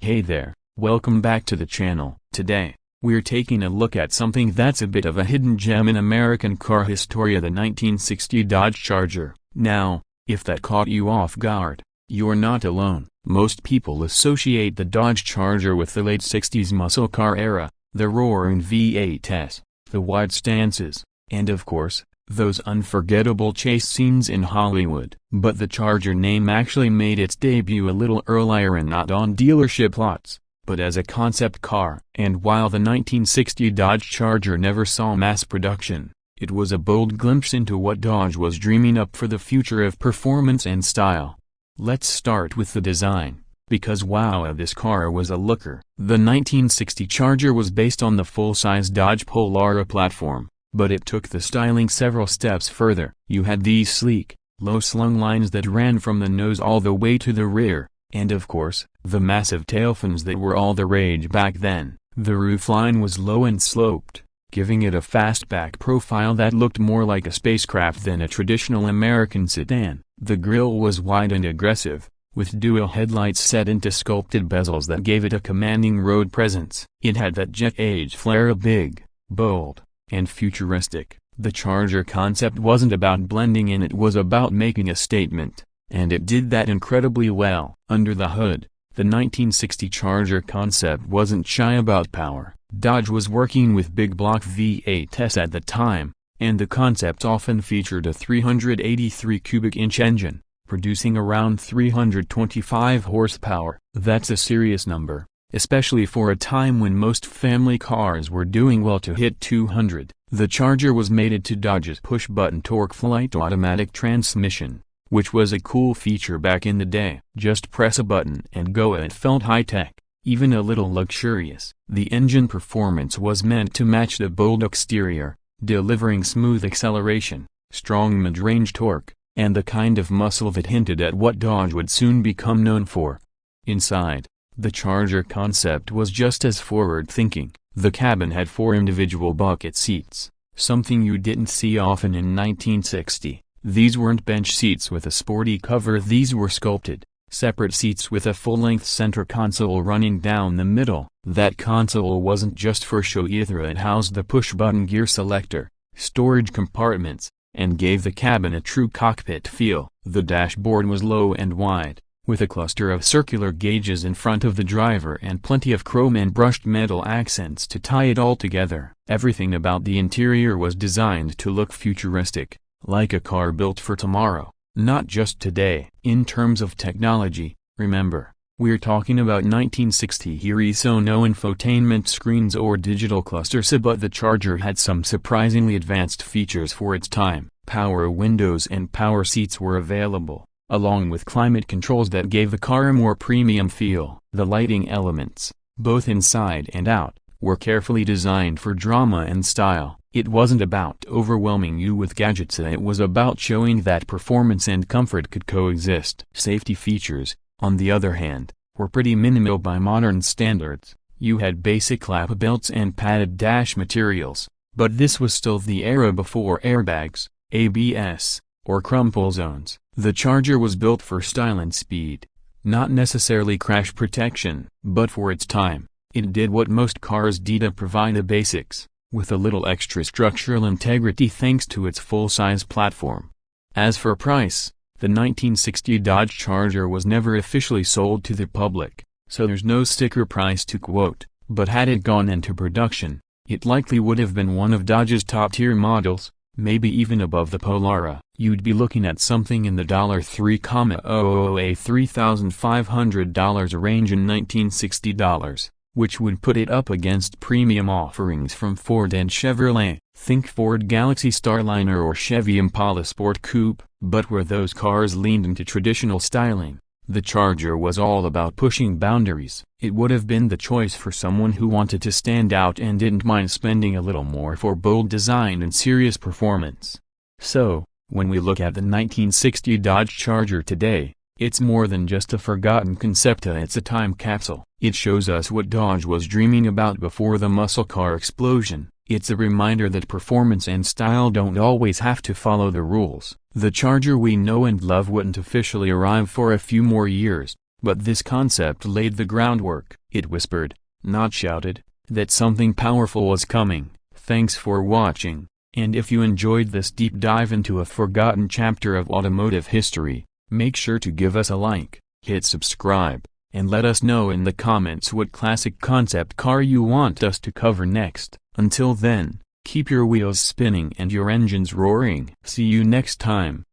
Hey there, welcome back to the channel. Today, we're taking a look at something that's a bit of a hidden gem in American car history, the 1960 Dodge Charger. Now, if that caught you off guard, you're not alone. Most people associate the Dodge Charger with the late 60s muscle car era, the roaring V8s, the wide stances, and of course, those unforgettable chase scenes in Hollywood. But the Charger name actually made its debut a little earlier and not on dealership lots, but as a concept car. And while the 1960 Dodge Charger never saw mass production, it was a bold glimpse into what Dodge was dreaming up for the future of performance and style. Let's start with the design, because wow, this car was a looker. The 1960 Charger was based on the full-size Dodge Polara platform, but it took the styling several steps further. You had these sleek, low-slung lines that ran from the nose all the way to the rear, and of course, the massive tail fins that were all the rage back then. The roofline was low and sloped, giving it a fastback profile that looked more like a spacecraft than a traditional American sedan. The grille was wide and aggressive, with dual headlights set into sculpted bezels that gave it a commanding road presence. It had that jet age flair, big, bold, and futuristic. The Charger concept wasn't about blending in, it was about making a statement, and it did that incredibly well. Under the hood, the 1960 Charger concept wasn't shy about power. Dodge was working with big block V8s at the time, and the concept often featured a 383 cubic inch engine, producing around 325 horsepower. That's a serious number, especially for a time when most family cars were doing well to hit 200. The Charger was mated to Dodge's push-button TorqueFlite automatic transmission, which was a cool feature back in the day. Just press a button and go. It felt high-tech, even a little luxurious. The engine performance was meant to match the bold exterior, delivering smooth acceleration, strong mid-range torque, and the kind of muscle that hinted at what Dodge would soon become known for. Inside, the Charger concept was just as forward-thinking. The cabin had 4 individual bucket seats, something you didn't see often in 1960. These weren't bench seats with a sporty cover, these were sculpted, separate seats with a full-length center console running down the middle. That console wasn't just for show either, it housed the push-button gear selector, storage compartments, and gave the cabin a true cockpit feel. The dashboard was low and wide, with a cluster of circular gauges in front of the driver and plenty of chrome and brushed metal accents to tie it all together. Everything about the interior was designed to look futuristic, like a car built for tomorrow, not just today. In terms of technology, remember, we're talking about 1960 here, so no infotainment screens or digital clusters, but the Charger had some surprisingly advanced features for its time. Power windows and power seats were available, along with climate controls that gave the car a more premium feel. The lighting elements, both inside and out, were carefully designed for drama and style. It wasn't about overwhelming you with gadgets, it was about showing that performance and comfort could coexist. Safety features, on the other hand, were pretty minimal by modern standards. You had basic lap belts and padded dash materials, but this was still the era before airbags, ABS, or crumple zones. The Charger was built for style and speed, not necessarily crash protection. But for its time, it did what most cars did, provide the basics, with a little extra structural integrity thanks to its full-size platform. As for price, the 1960 Dodge Charger was never officially sold to the public, so there's no sticker price to quote, but had it gone into production, it likely would have been one of Dodge's top-tier models, maybe even above the Polara. You'd be looking at something in the $3,000 $3,500 range in 1960 dollars, which would put it up against premium offerings from Ford and Chevrolet. Think Ford Galaxy Starliner or Chevy Impala Sport Coupe. But where those cars leaned into traditional styling, the Charger was all about pushing boundaries. It would have been the choice for someone who wanted to stand out and didn't mind spending a little more for bold design and serious performance. So, when we look at the 1960 Dodge Charger today, it's more than just a forgotten concept, it's a time capsule. It shows us what Dodge was dreaming about before the muscle car explosion. It's a reminder that performance and style don't always have to follow the rules. The Charger we know and love wouldn't officially arrive for a few more years, But this concept laid the groundwork. It whispered, not shouted, that something powerful was coming. Thanks for watching, and if you enjoyed this deep dive into a forgotten chapter of automotive history, make sure to give us a like, hit subscribe, and let us know in the comments what classic concept car you want us to cover next. Until then, keep your wheels spinning and your engines roaring. See you next time.